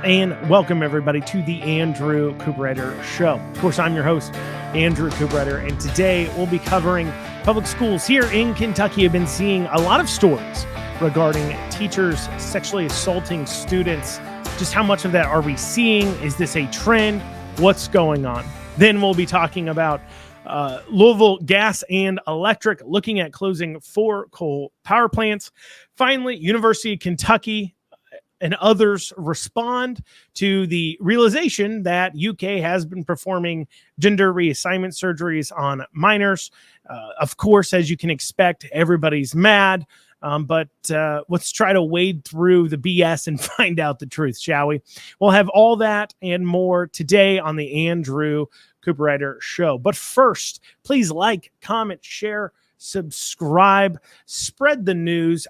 And welcome, everybody, to the Andrew Cooperrider Show. Of course, I'm your host, Andrew Cooperrider, and today we'll be covering public schools here in Kentucky. I've been seeing a lot of stories regarding teachers sexually assaulting students. Just how much of that are we seeing? Is this a trend? What's going on? Then we'll be talking about Louisville Gas and Electric looking at closing 4 coal power plants. Finally, University of Kentucky and others respond to the realization that UK has been performing gender reassignment surgeries on minors. Of course, as you can expect, everybody's mad, but let's try to wade through the BS and find out the truth, shall we? We'll have all that and more today on the Andrew Cooperrider Show. But first, please like, comment, share, subscribe, spread the news.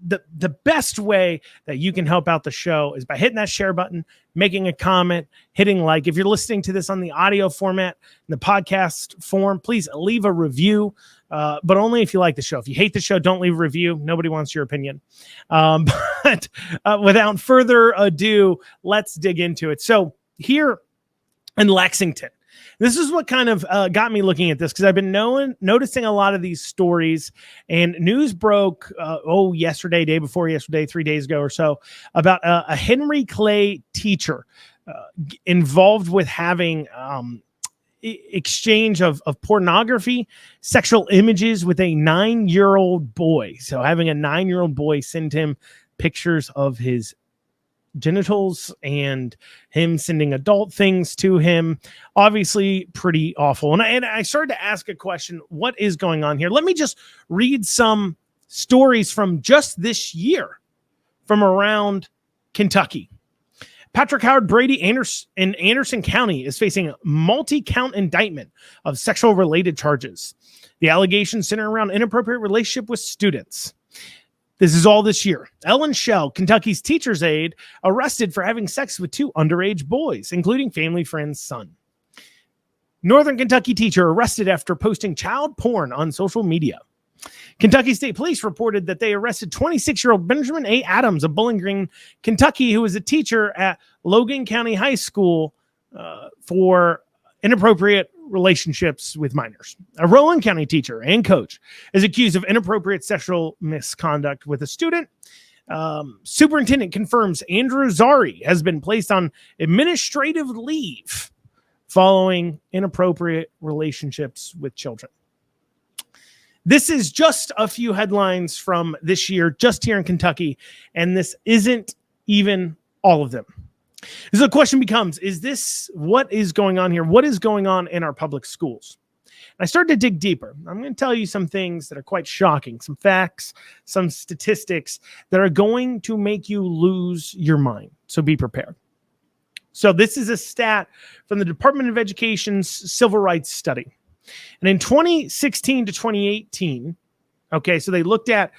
The best way that you can help out the show is by hitting that share button, making a comment, hitting like. If you're listening to this on the audio format, in the podcast form, please leave a review, but only if you like the show. If you hate the show, don't leave a review. Nobody wants your opinion. But without further ado, let's dig into it. So here in Lexington, this is what kind of got me looking at this, because I've been noticing a lot of these stories, and news broke, yesterday, day before yesterday, 3 days ago or so, about a Henry Clay teacher involved with having exchange of pornography, sexual images with a 9-year-old boy. So having a 9-year-old boy send him pictures of his genitals and him sending adult things to him. Obviously pretty awful. And I started to ask a question, what is going on here? Let me just read some stories from just this year from around Kentucky. Patrick Howard Brady in Anderson County is facing a multi-count indictment of sexual related charges. The allegations center around inappropriate relationship with students. This is all this year. Ellen Shell, Kentucky's teacher's aide, arrested for having sex with 2 underage boys, including family friend's son. Northern Kentucky teacher arrested after posting child porn on social media. Kentucky State Police reported that they arrested 26-year-old Benjamin A. Adams of Bowling Green, Kentucky, who was a teacher at Logan County High School for inappropriate relationships with minors. A Rowan County teacher and coach is accused of inappropriate sexual misconduct with a student. Superintendent confirms Andrew Zari has been placed on administrative leave following inappropriate relationships with children. This is just a few headlines from this year, just here in Kentucky, and this isn't even all of them. So the question becomes, is this what is going on here? What is going on in our public schools? And I started to dig deeper. I'm going to tell you some things that are quite shocking, some facts, some statistics that are going to make you lose your mind. So be prepared. So this is a stat from the Department of Education's Civil Rights Study. And in 2016 to 2018, okay, so they looked at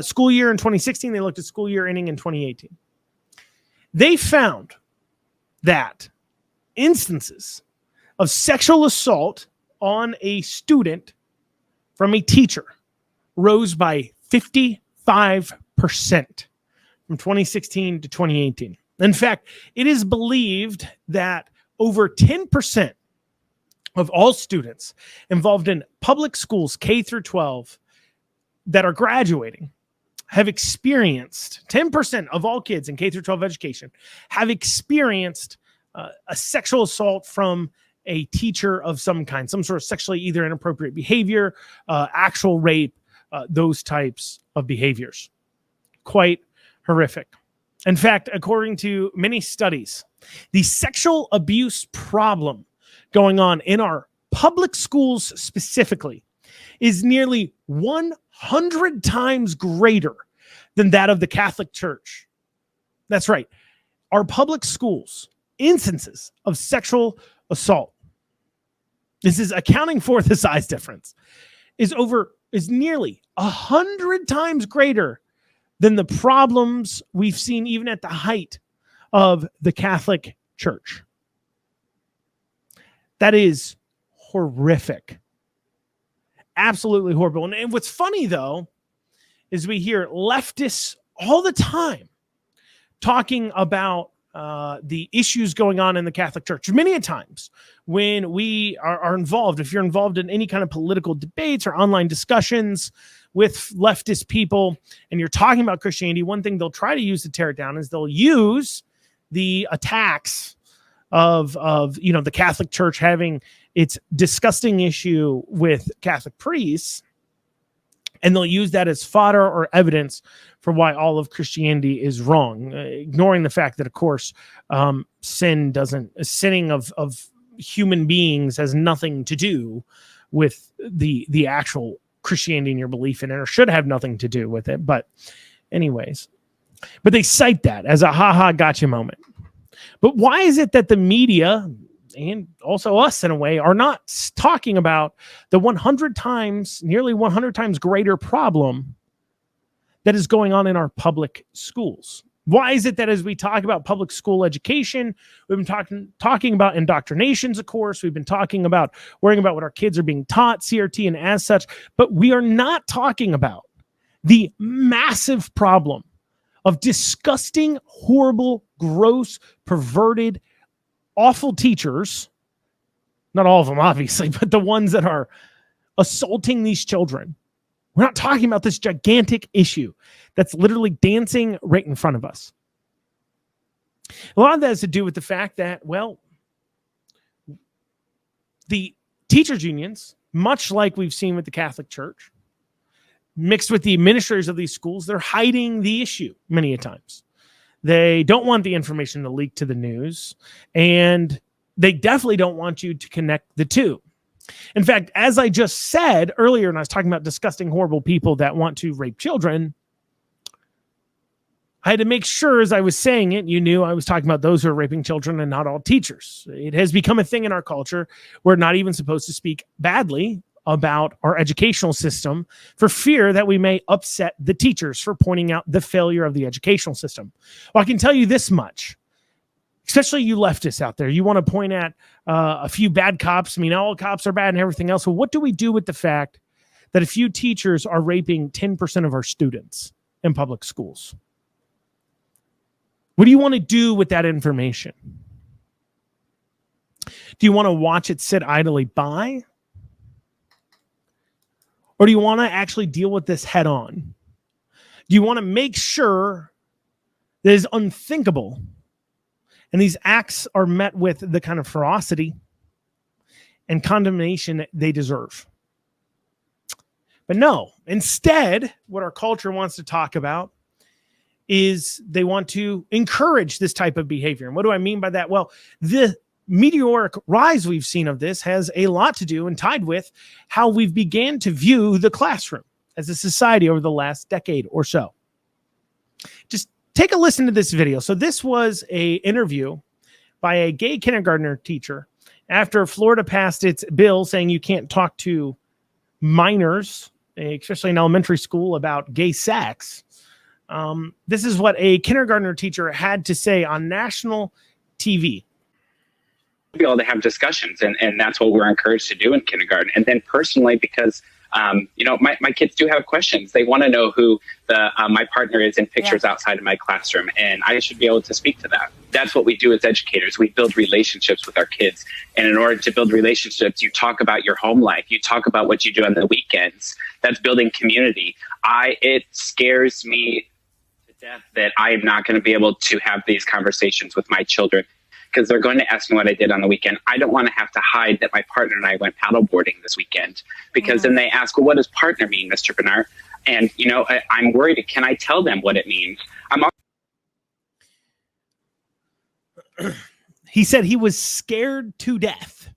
school year in 2016, they looked at school year ending in 2018. They found that instances of sexual assault on a student from a teacher rose by 55% from 2016 to 2018. In fact, it is believed that over 10% of all students involved in public schools K through 12 that are graduating have experienced, 10% of all kids in K through 12 education have experienced a sexual assault from a teacher of some kind, some sort of sexually either inappropriate behavior, actual rape, those types of behaviors. Quite horrific. In fact, according to many studies, the sexual abuse problem going on in our public schools specifically is nearly 100 times greater than that of the Catholic Church. That's right. Our public schools, instances of sexual assault, this is accounting for the size difference, is nearly 100 times greater than the problems we've seen even at the height of the Catholic Church. That is horrific. Absolutely horrible. And what's funny, though, is we hear leftists all the time talking about the issues going on in the Catholic Church. Many a times when we are involved, if you're involved in any kind of political debates or online discussions with leftist people, and you're talking about Christianity, one thing they'll try to use to tear it down is they'll use the attacks of the Catholic Church having its disgusting issue with Catholic priests, and they'll use that as fodder or evidence for why all of Christianity is wrong, ignoring the fact that, of course, sinning of human beings has nothing to do with the actual Christianity and your belief in it, or should have nothing to do with it. But anyways, they cite that as a ha-ha gotcha moment. But why is it that the media, and also us in a way, are not talking about the nearly 100 times greater problem that is going on in our public schools? Why is it that as we talk about public school education, we've been talking about indoctrinations, of course, we've been talking about worrying about what our kids are being taught, CRT, and as such, but we are not talking about the massive problem of disgusting, horrible, gross, perverted, awful teachers, not all of them, obviously, but the ones that are assaulting these children. We're not talking about this gigantic issue that's literally dancing right in front of us. A lot of that has to do with the fact that, well, the teachers' unions, much like we've seen with the Catholic Church, mixed with the administrators of these schools, they're hiding the issue many a times. They don't want the information to leak to the news, and they definitely don't want you to connect the two. In fact, as I just said earlier, and I was talking about disgusting, horrible people that want to rape children, I had to make sure as I was saying it, you knew I was talking about those who are raping children and not all teachers. It has become a thing in our culture. We're not even supposed to speak badly about our educational system for fear that we may upset the teachers for pointing out the failure of the educational system. Well, I can tell you this much, especially you leftists out there. You want to point at a few bad cops. I mean, all cops are bad and everything else. Well, what do we do with the fact that a few teachers are raping 10% of our students in public schools? What do you want to do with that information? Do you want to watch it sit idly by? Or do you want to actually deal with this head on? Do you want to make sure that it is unthinkable and these acts are met with the kind of ferocity and condemnation that they deserve? But no, instead, what our culture wants to talk about is they want to encourage this type of behavior. And what do I mean by that? Well, the meteoric rise we've seen of this has a lot to do and tied with how we've began to view the classroom as a society over the last decade or so. Just take a listen to this video. So this was an interview by a gay kindergartner teacher after Florida passed its bill saying you can't talk to minors, especially in elementary school, about gay sex. This is what a kindergartner teacher had to say on national TV. Be able to have discussions, and that's what we're encouraged to do in kindergarten. And then personally, because my kids do have questions. They want to know who my partner is in pictures outside of my classroom, and I should be able to speak to that. That's what we do as educators. We build relationships with our kids, and in order to build relationships, you talk about your home life. You talk about what you do on the weekends. That's building community. It scares me to death that I am not going to be able to have these conversations with my children, because they're going to ask me what I did on the weekend. I don't want to have to hide that my partner and I went paddleboarding this weekend, because then they ask, well, what does partner mean, Mr. Bernard? And, I'm worried, can I tell them what it means? He said he was scared to death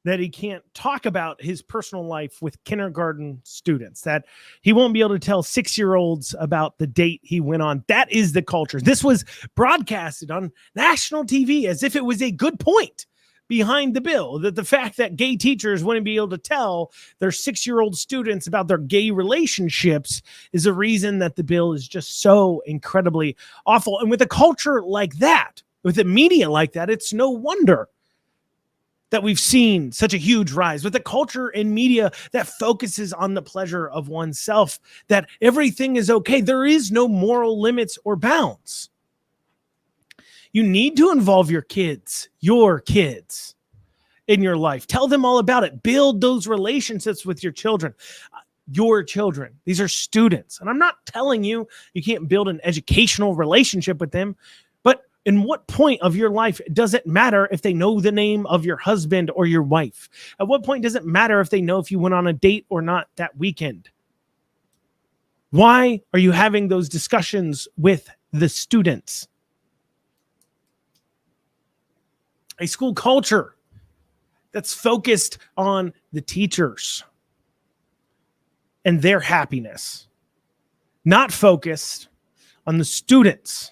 that he can't talk about his personal life with kindergarten students, that he won't be able to tell 6-year-olds about the date he went on. That is the culture. This was broadcasted on national TV as if it was a good point behind the bill, that the fact that gay teachers wouldn't be able to tell their 6-year-old students about their gay relationships is a reason that the bill is just so incredibly awful. And with a culture like that, with a media like that, it's no wonder that we've seen such a huge rise with a culture in media that focuses on the pleasure of oneself, that everything is okay. There is no moral limits or bounds. You need to involve your kids in your life. Tell them all about it. Build those relationships with your children. Your children. These are students. And I'm not telling you you can't build an educational relationship with them, but in what point of your life does it matter if they know the name of your husband or your wife? At what point does it matter if they know if you went on a date or not that weekend? Why are you having those discussions with the students? A school culture that's focused on the teachers and their happiness, not focused on the students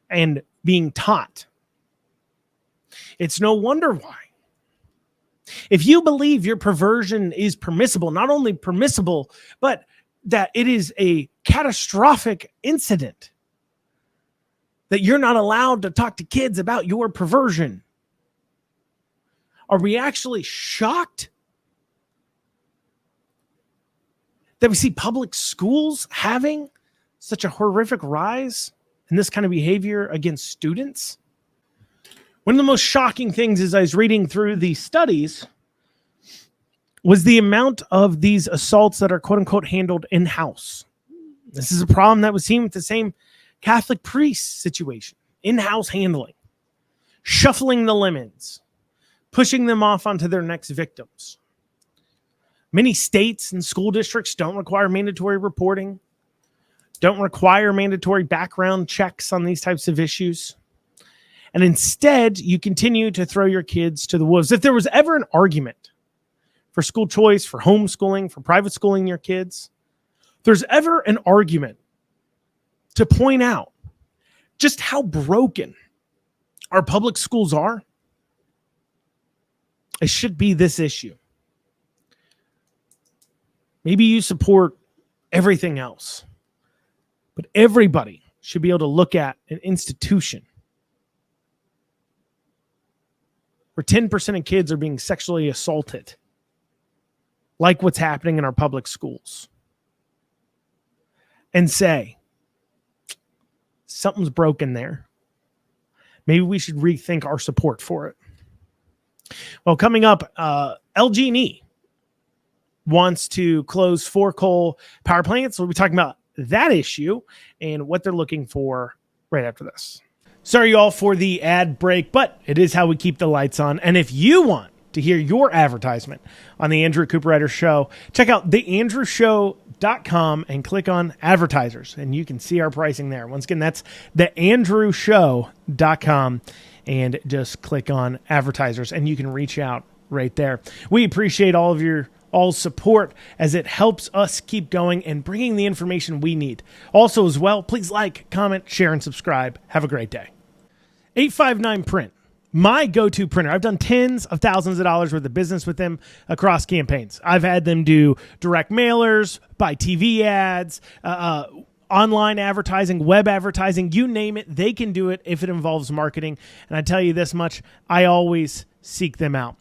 and being taught. It's no wonder why. If you believe your perversion is permissible, not only permissible, but that it is a catastrophic incident, that you're not allowed to talk to kids about your perversion, are we actually shocked that we see public schools having such a horrific rise in this kind of behavior against students? One of the most shocking things as I was reading through these studies was the amount of these assaults that are quote unquote handled in-house. This is a problem that was seen with the same Catholic priest situation. In-house handling, shuffling the lemons, pushing them off onto their next victims. Many states and school districts don't require mandatory reporting, don't require mandatory background checks on these types of issues. And instead, you continue to throw your kids to the wolves. If there was ever an argument for school choice, for homeschooling, for private schooling your kids, if there's ever an argument to point out just how broken our public schools are, it should be this issue. Maybe you support everything else, but everybody should be able to look at an institution where 10% of kids are being sexually assaulted, like what's happening in our public schools, and say, something's broken there. Maybe we should rethink our support for it. Well, coming up, LG&E wants to close 4 coal power plants. We'll be talking about that issue and what they're looking for right after this. Sorry, y'all, for the ad break, but it is how we keep the lights on. And if you want to hear your advertisement on the Andrew Cooperrider Show, check out theandrewshow.com and click on advertisers, and you can see our pricing there. Once again, that's theandrewshow.com, and just click on advertisers, and you can reach out right there. We appreciate all of your support as it helps us keep going and bringing the information we need. Also as well, please like, comment, share, and subscribe. Have a great day. 859 Print, my go-to printer. I've done tens of thousands of dollars worth of business with them across campaigns. I've had them do direct mailers, buy TV ads, online advertising, web advertising, you name it, they can do it if it involves marketing. And I tell you this much, I always seek them out.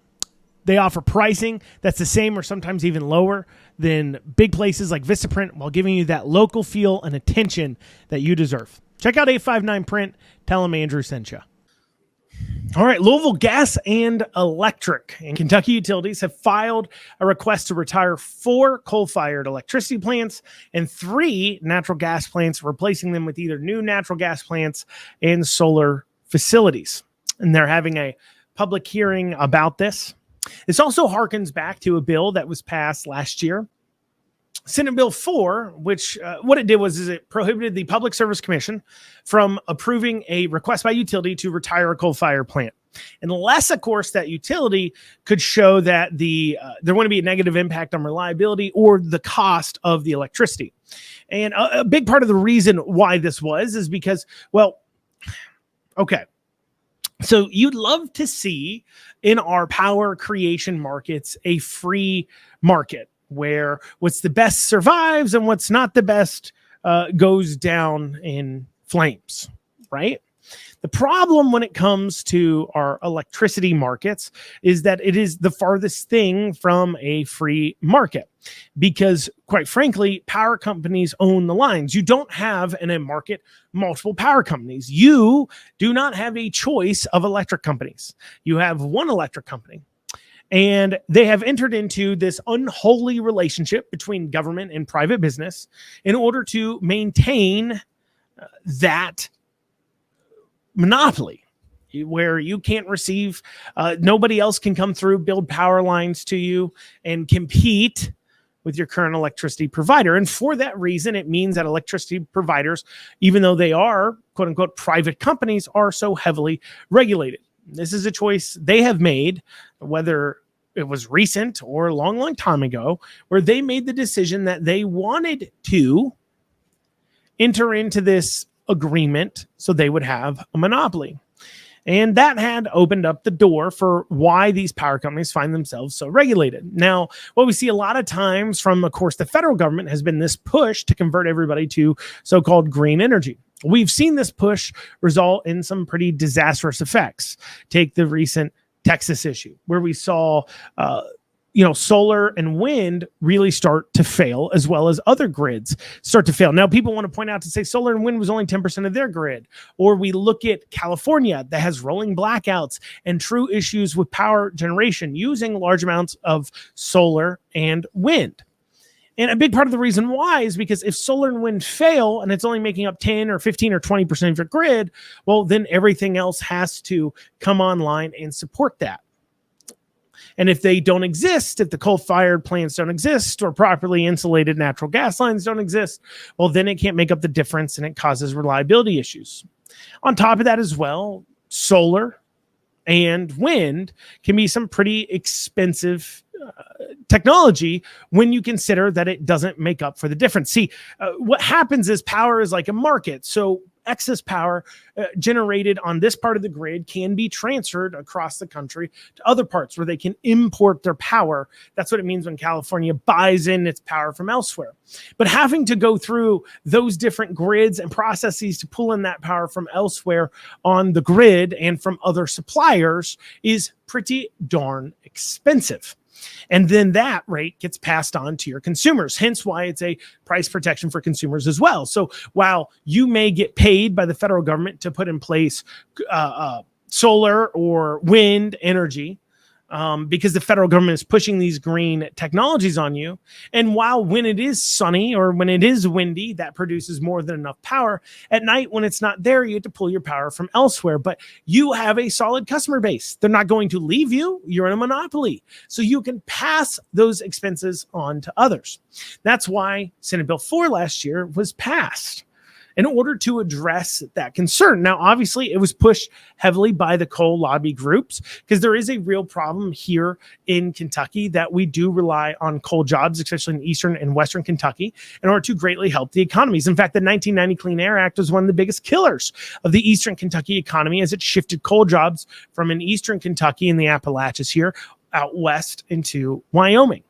They offer pricing that's the same or sometimes even lower than big places like Vistaprint while giving you that local feel and attention that you deserve. Check out 859 Print. Tell them Andrew sent you. All right, Louisville Gas and Electric and Kentucky Utilities have filed a request to retire 4 coal-fired electricity plants and 3 natural gas plants, replacing them with either new natural gas plants and solar facilities. And they're having a public hearing about this. This also harkens back to a bill that was passed last year, Senate Bill 4, which what it did was it prohibited the Public Service Commission from approving a request by utility to retire a coal-fired plant, unless, of course, that utility could show that there wouldn't be a negative impact on reliability or the cost of the electricity. And a big part of the reason why this is because, well, okay. So you'd love to see in our power creation markets a free market where what's the best survives and what's not the best goes down in flames, right? The problem when it comes to our electricity markets is that it is the farthest thing from a free market because, quite frankly, power companies own the lines. You don't have in a market multiple power companies. You do not have a choice of electric companies. You have one electric company. And they have entered into this unholy relationship between government and private business in order to maintain that monopoly where you can't receive, nobody else can come through, build power lines to you and compete with your current electricity provider. And for that reason, it means that electricity providers, even though they are quote unquote private companies, are so heavily regulated. This is a choice they have made, whether it was recent or a long, long time ago, where they made the decision that they wanted to enter into this agreement so they would have a monopoly. And that had opened up the door for why these power companies find themselves so regulated. Now, what we see a lot of times from, of course, the federal government has been this push to convert everybody to so-called green energy. We've seen this push result in some pretty disastrous effects. Take the recent Texas issue, where we saw, solar and wind really start to fail, as well as other grids start to fail. Now, people want to point out to say solar and wind was only 10% of their grid. Or we look at California that has rolling blackouts and true issues with power generation using large amounts of solar and wind. And a big part of the reason why is because if solar and wind fail and it's only making up 10 or 15 or 20% of your grid, well, then everything else has to come online and support that. And if they don't exist, if the coal-fired plants don't exist or properly insulated natural gas lines don't exist, well, then it can't make up the difference and it causes reliability issues. On top of that as well, solar and wind can be some pretty expensive technology when you consider that it doesn't make up for the difference. See, what happens is power is like a market. So excess power generated on this part of the grid can be transferred across the country to other parts where they can import their power. That's what it means when California buys in its power from elsewhere. But having to go through those different grids and processes to pull in that power from elsewhere on the grid and from other suppliers is pretty darn expensive. And then that rate gets passed on to your consumers, hence why it's a price protection for consumers as well. So while you may get paid by the federal government to put in place solar or wind energy, because the federal government is pushing these green technologies on you. And while when it is sunny or when it is windy, that produces more than enough power, at night when it's not there, you have to pull your power from elsewhere. But you have a solid customer base. They're not going to leave you. You're in a monopoly. So you can pass those expenses on to others. That's why Senate Bill 4 last year was passed, in order to address that concern. Now, obviously, it was pushed heavily by the coal lobby groups because there is a real problem here in Kentucky that we do rely on coal jobs, especially in eastern and western Kentucky, in order to greatly help the economies. In fact, the 1990 Clean Air Act was one of the biggest killers of the eastern Kentucky economy as it shifted coal jobs from in eastern Kentucky in the Appalachians here out west into Wyoming.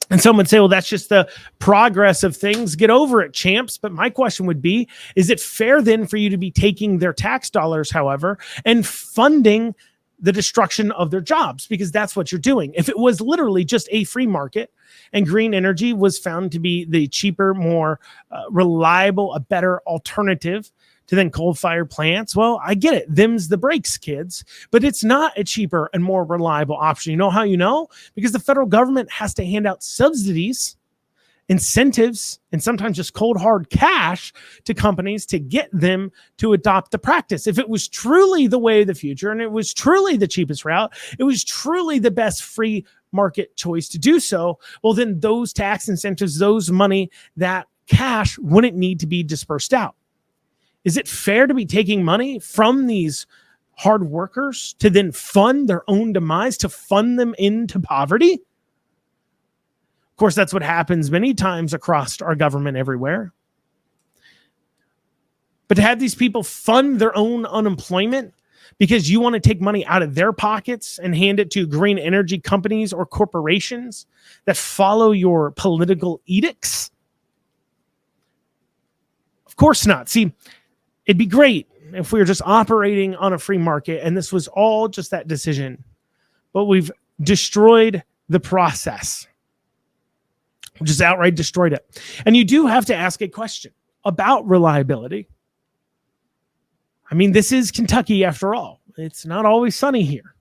And some would say, well, that's just the progress of things. Get over it, champs. But my question would be, is it fair then for you to be taking their tax dollars, however, and funding the destruction of their jobs? Because that's what you're doing. If it was literally just a free market and green energy was found to be the cheaper, more reliable, a better alternative to then coal-fired plants, well, I get it. Them's the breaks, kids. But it's not a cheaper and more reliable option. You know how you know? Because the federal government has to hand out subsidies, incentives, and sometimes just cold, hard cash to companies to get them to adopt the practice. If it was truly the way of the future and it was truly the cheapest route, it was truly the best free market choice to do so, well, then those tax incentives, those money, that cash wouldn't need to be dispersed out. Is it fair to be taking money from these hard workers to then fund their own demise, to fund them into poverty? Of course, that's what happens many times across our government everywhere. But to have these people fund their own unemployment because you want to take money out of their pockets and hand it to green energy companies or corporations that follow your political edicts? Of course not. See, it'd be great if we were just operating on a free market and this was all just that decision, but we've destroyed the process, just outright destroyed it. And you do have to ask a question about reliability. I mean, this is Kentucky after all. It's not always sunny here.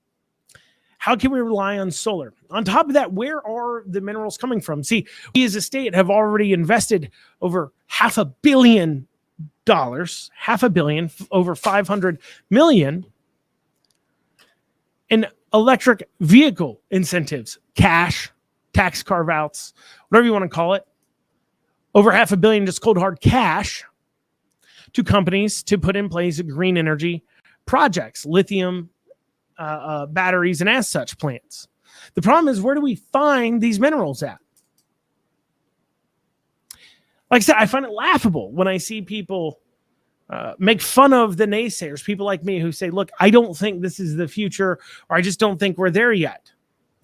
How can we rely on solar? On top of that, where are the minerals coming from? See, we as a state have already invested over $500 million, over 500 million in electric vehicle incentives, cash, tax carve-outs, whatever you want to call it. Over $500 million just cold hard cash to companies to put in place green energy projects, lithium batteries, and as such plants. The problem is, where do we find these minerals at? Like I said, I find it laughable when I see people make fun of the naysayers, people like me who say, look, I don't think this is the future, or I just don't think we're there yet.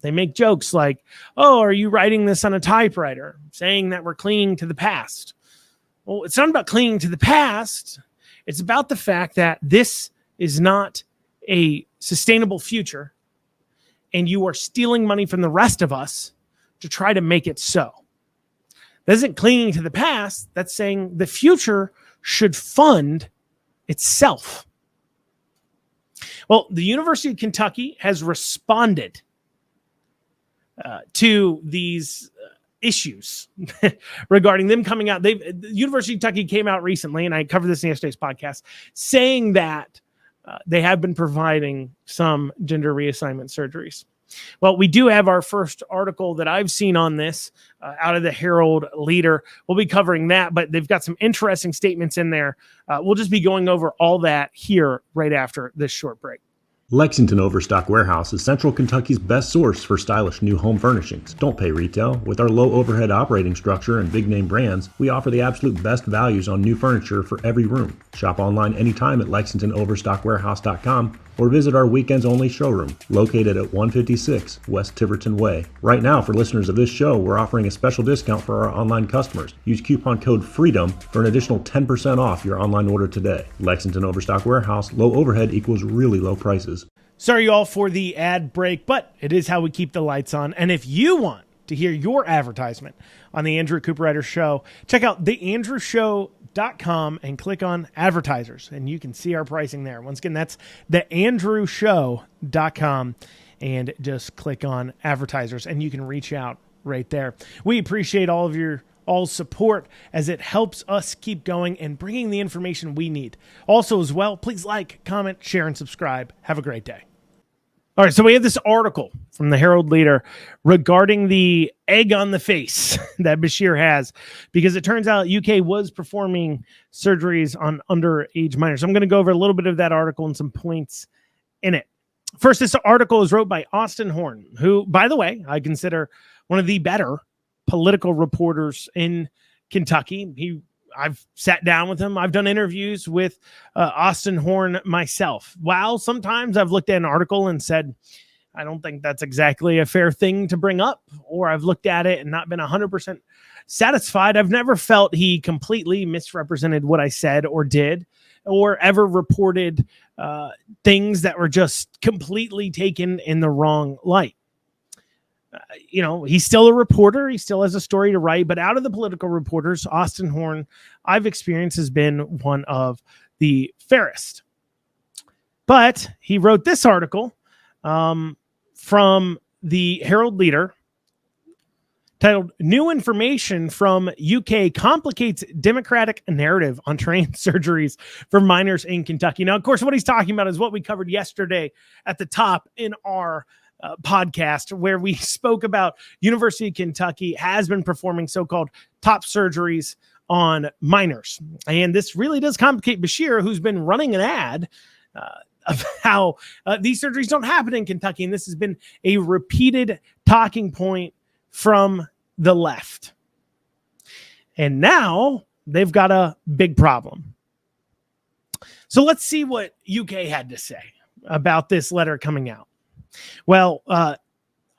They make jokes like, oh, are you writing this on a typewriter, saying that we're clinging to the past? Well, it's not about clinging to the past. It's about the fact that this is not a sustainable future, and you are stealing money from the rest of us to try to make it so. That isn't clinging to the past. That's saying the future should fund itself. Well, the University of Kentucky has responded to these issues regarding them coming out. The University of Kentucky came out recently, and I covered this in yesterday's podcast, saying that they have been providing some gender reassignment surgeries. Well, we do have our first article that I've seen on this out of the Herald Leader. We'll be covering that, but they've got some interesting statements in there. We'll just be going over all that here right after this short break. Lexington Overstock Warehouse is Central Kentucky's best source for stylish new home furnishings. Don't pay retail. With our low overhead operating structure and big name brands, we offer the absolute best values on new furniture for every room. Shop online anytime at LexingtonOverstockWarehouse.com or visit our weekends only showroom located at 156 West Tiverton Way. Right now, for listeners of this show, we're offering a special discount for our online customers. Use coupon code FREEDOM for an additional 10% off your online order today. Lexington Overstock Warehouse, low overhead equals really low prices. Sorry, y'all, for the ad break, but it is how we keep the lights on. And if you want to hear your advertisement on the Andrew Cooperrider Show, check out theandrewshow.com and click on advertisers, and you can see our pricing there. Once again, that's theandrewshow.com, and just click on advertisers, and you can reach out right there. We appreciate all of your support as it helps us keep going and bringing the information we need. Also, as well, please like, comment, share, and subscribe. Have a great day. All right, so we have this article from the Herald Leader regarding the egg on the face that Bashir has, because it turns out UK was performing surgeries on underage minors. So I'm going to go over a little bit of that article and some points in it. First, this article is wrote by Austin Horn, who, by the way, I consider one of the better political reporters in Kentucky. I've sat down with him. I've done interviews with Austin Horn myself. While sometimes I've looked at an article and said, I don't think that's exactly a fair thing to bring up, or I've looked at it and not been 100% satisfied. I've never felt he completely misrepresented what I said or did, or ever reported things that were just completely taken in the wrong light. He's still a reporter. He still has a story to write. But out of the political reporters, Austin Horn, I've experienced, has been one of the fairest. But he wrote this article from the Herald Leader titled, "New Information from UK Complicates Democratic Narrative on Trans Surgeries for Minors in Kentucky." Now, of course, what he's talking about is what we covered yesterday at the top in our podcast, where we spoke about University of Kentucky has been performing so-called top surgeries on minors. And this really does complicate Bashir, who's been running an ad of how these surgeries don't happen in Kentucky. And this has been a repeated talking point from the left. And now they've got a big problem. So let's see what UK had to say about this letter coming out. Well,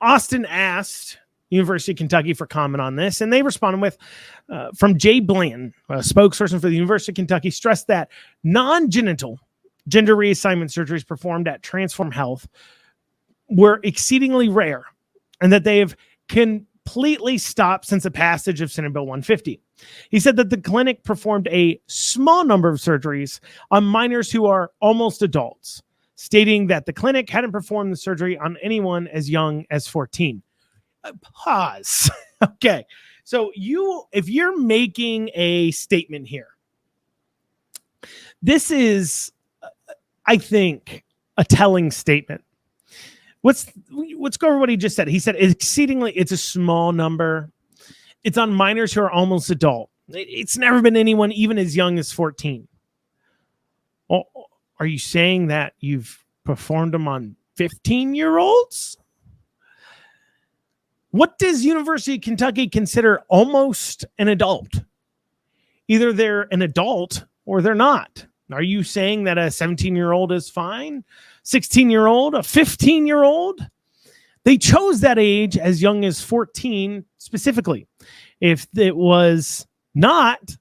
Austin asked University of Kentucky for comment on this, and they responded with, from Jay Bland, a spokesperson for the University of Kentucky, stressed that non-genital gender reassignment surgeries performed at Transform Health were exceedingly rare, and that they have completely stopped since the passage of Senate Bill 150. He said that the clinic performed a small number of surgeries on minors who are almost adults, stating that the clinic hadn't performed the surgery on anyone as young as 14. Pause. Okay. So if you're making a statement here, this is, I think, a telling statement. Let's go over what he just said. He said it's a small number. It's on minors who are almost adult. It's never been anyone even as young as 14. Well, are you saying that you've performed them on 15-year-olds? What does University of Kentucky consider almost an adult? Either they're an adult or they're not. Are you saying that a 17-year-old is fine? 16-year-old, a 15-year-old? They chose that age as young as 14 specifically. If it was not,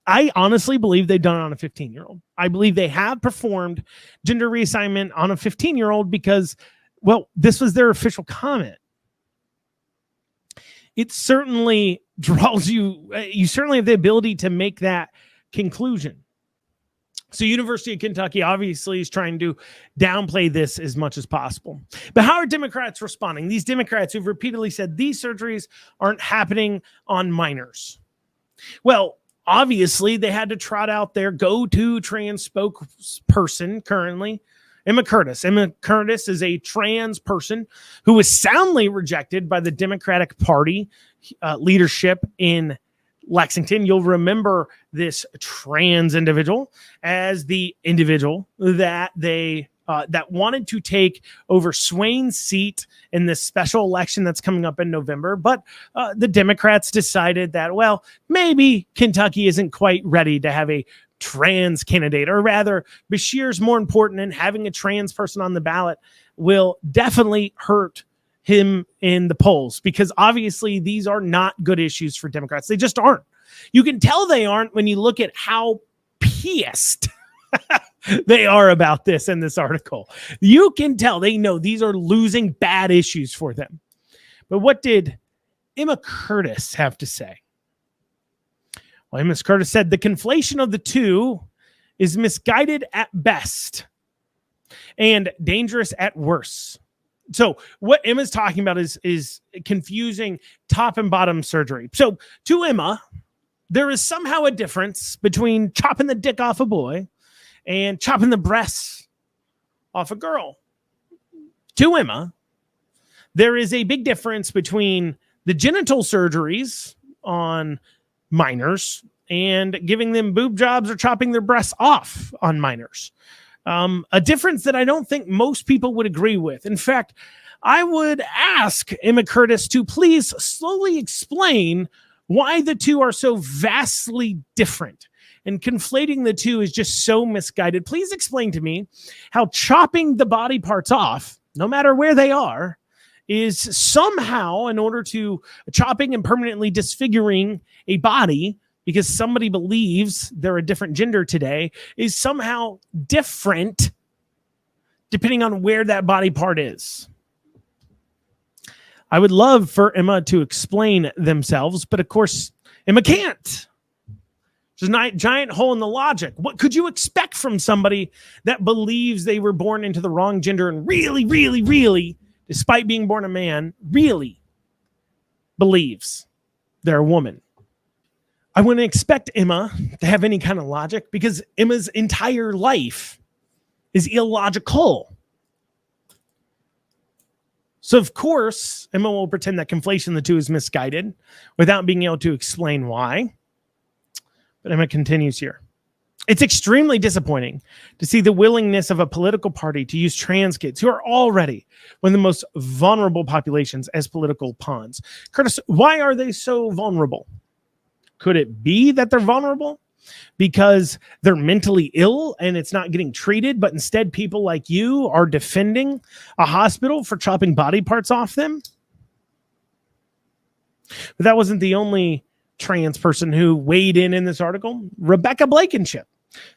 I honestly believe they've done it on a 15-year-old. I believe they have performed gender reassignment on a 15-year-old because, well, this was their official comment. It certainly draws you certainly have the ability to make that conclusion. So University of Kentucky obviously is trying to downplay this as much as possible. But how are Democrats responding? These Democrats who've repeatedly said these surgeries aren't happening on minors. Well, obviously they had to trot out their go-to trans spokesperson currently, Emma Curtis. Emma Curtis is a trans person who was soundly rejected by the Democratic Party leadership in Lexington. You'll remember this trans individual as the individual that they that wanted to take over Swain's seat in this special election that's coming up in November. But the Democrats decided that, well, maybe Kentucky isn't quite ready to have a trans candidate, or rather Beshear's more important, and having a trans person on the ballot will definitely hurt him in the polls, because obviously these are not good issues for Democrats. They just aren't. You can tell they aren't when you look at how pissed they are about this in this article. You can tell they know these are losing bad issues for them. But what did Emma Curtis have to say? Well, Emma Curtis said the conflation of the two is misguided at best and dangerous at worst. So what Emma's talking about is confusing top and bottom surgery. So to Emma, there is somehow a difference between chopping the dick off a boy and chopping the breasts off a girl. To Emma, there is a big difference between the genital surgeries on minors and giving them boob jobs or chopping their breasts off on minors. A difference that I don't think most people would agree with. In fact, I would ask Emma Curtis to please slowly explain why the two are so vastly different. And conflating the two is just so misguided. Please explain to me how chopping the body parts off, no matter where they are, is somehow, in order to chopping and permanently disfiguring a body because somebody believes they're a different gender today, is somehow different depending on where that body part is. I would love for Emma to explain themselves, but of course, Emma can't. There's a giant hole in the logic. What could you expect from somebody that believes they were born into the wrong gender and really, really, really, despite being born a man, really believes they're a woman? I wouldn't expect Emma to have any kind of logic because Emma's entire life is illogical. So, of course, Emma will pretend that conflation of the two is misguided without being able to explain why. But Emma continues here. It's extremely disappointing to see the willingness of a political party to use trans kids who are already one of the most vulnerable populations as political pawns. Curtis, why are they so vulnerable? Could it be that they're vulnerable because they're mentally ill and it's not getting treated, but instead people like you are defending a hospital for chopping body parts off them? But that wasn't the only trans person who weighed in this article. Rebecca Blankenship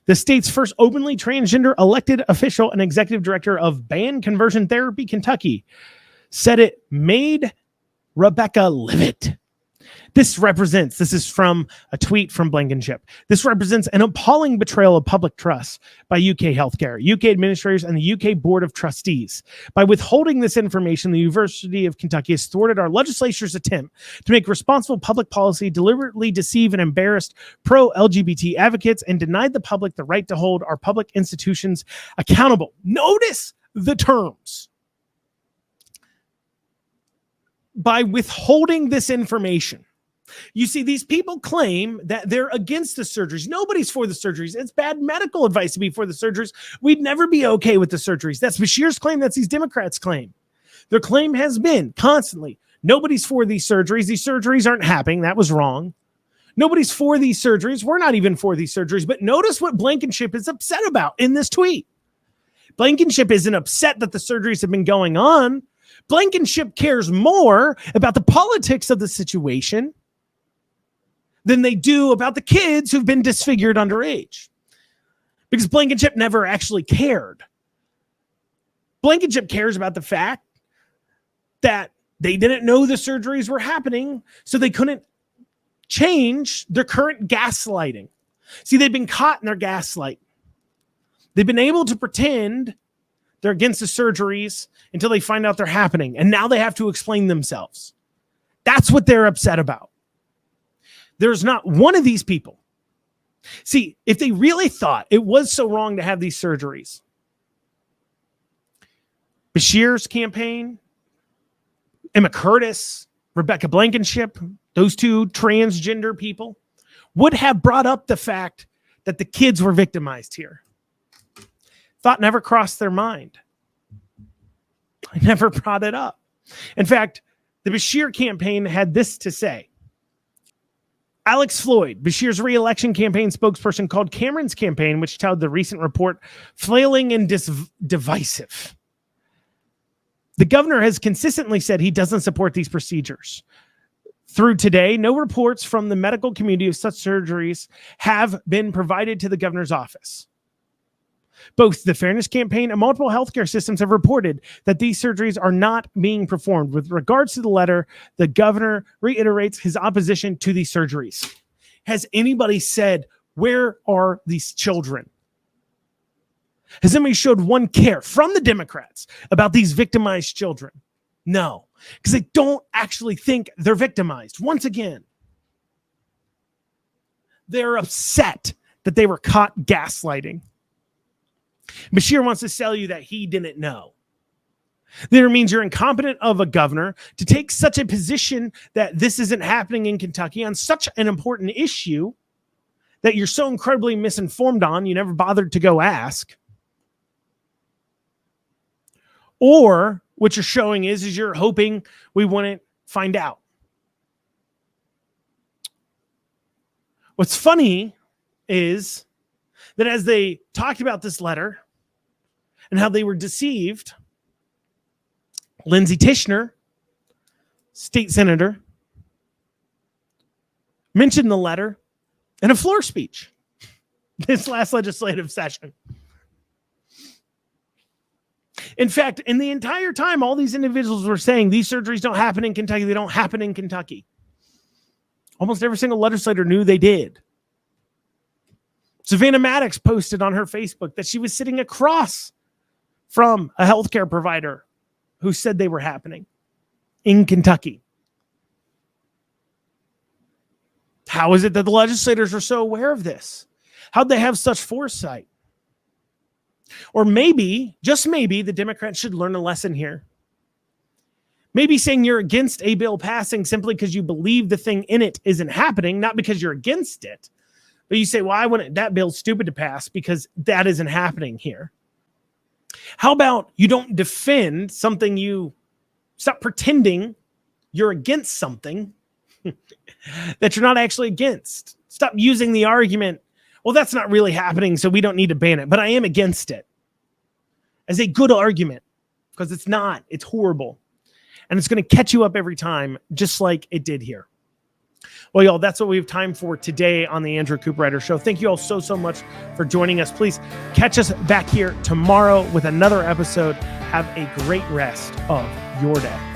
The state's first openly transgender elected official and executive director of Banned Conversion Therapy Kentucky said it made Rebecca livid. This is from a tweet from Blankenship. This represents an appalling betrayal of public trust by UK healthcare, UK administrators, and the UK Board of Trustees. By withholding this information, the University of Kentucky has thwarted our legislature's attempt to make responsible public policy, deliberately deceive and embarrass pro-LGBT advocates, and denied the public the right to hold our public institutions accountable. Notice the terms. By withholding this information, you see, these people claim that they're against the surgeries. Nobody's for the surgeries. It's bad medical advice to be for the surgeries. We'd never be okay with the surgeries. That's Bashir's claim. That's these Democrats' claim. Their claim has been constantly, nobody's for these surgeries. These surgeries aren't happening. That was wrong. Nobody's for these surgeries. We're not even for these surgeries. But notice what Blankenship is upset about in this tweet. Blankenship isn't upset that the surgeries have been going on. Blankenship cares more about the politics of the situation than they do about the kids who've been disfigured underage. Because Blankenship never actually cared. Blankenship cares about the fact that they didn't know the surgeries were happening, so they couldn't change their current gaslighting. See, they've been caught in their gaslight. They've been able to pretend they're against the surgeries until they find out they're happening, and now they have to explain themselves. That's what they're upset about. There's not one of these people. See, if they really thought it was so wrong to have these surgeries, Bashir's campaign, Emma Curtis, Rebecca Blankenship, those two transgender people, would have brought up the fact that the kids were victimized here. Thought never crossed their mind. I never brought it up. In fact, the Bashir campaign had this to say. Alex Floyd, Bashir's re-election campaign spokesperson, called Cameron's campaign, which touted the recent report, flailing and divisive. The governor has consistently said he doesn't support these procedures. Through today, no reports from the medical community of such surgeries have been provided to the governor's office. Both the Fairness Campaign and multiple healthcare systems have reported that these surgeries are not being performed. With regards to the letter, the governor reiterates his opposition to these surgeries. Has anybody said, where are these children? Has anybody showed one care from the Democrats about these victimized children? No, because they don't actually think they're victimized. Once again, they're upset that they were caught gaslighting. Bashir wants to sell you that he didn't know. That means you're incompetent of a governor to take such a position that this isn't happening in Kentucky on such an important issue that you're so incredibly misinformed on, you never bothered to go ask. Or what you're showing is you're hoping we wouldn't find out. What's funny is that as they talked about this letter and how they were deceived, Lindsey Tishner, state senator, mentioned the letter in a floor speech this last legislative session. In fact, in the entire time, all these individuals were saying these surgeries don't happen in Kentucky. They don't happen in Kentucky. Almost every single legislator knew they did. Savannah Maddox posted on her Facebook that she was sitting across from a healthcare provider who said they were happening in Kentucky. How is it that the legislators are so aware of this? How'd they have such foresight? Or maybe, just maybe, the Democrats should learn a lesson here. Maybe saying you're against a bill passing simply because you believe the thing in it isn't happening, not because you're against it. But you say, well, I want that bill's stupid to pass because that isn't happening here. How about you don't defend something stop pretending you're against something that you're not actually against. Stop using the argument, well, that's not really happening, so we don't need to ban it, but I am against it. As a good argument, because it's not. It's horrible. And it's going to catch you up every time, just like it did here. Well, y'all, that's what we have time for today on the Andrew Cooperrider Show. Thank you all so much for joining us. Please catch us back here tomorrow with another episode. Have a great rest of your day.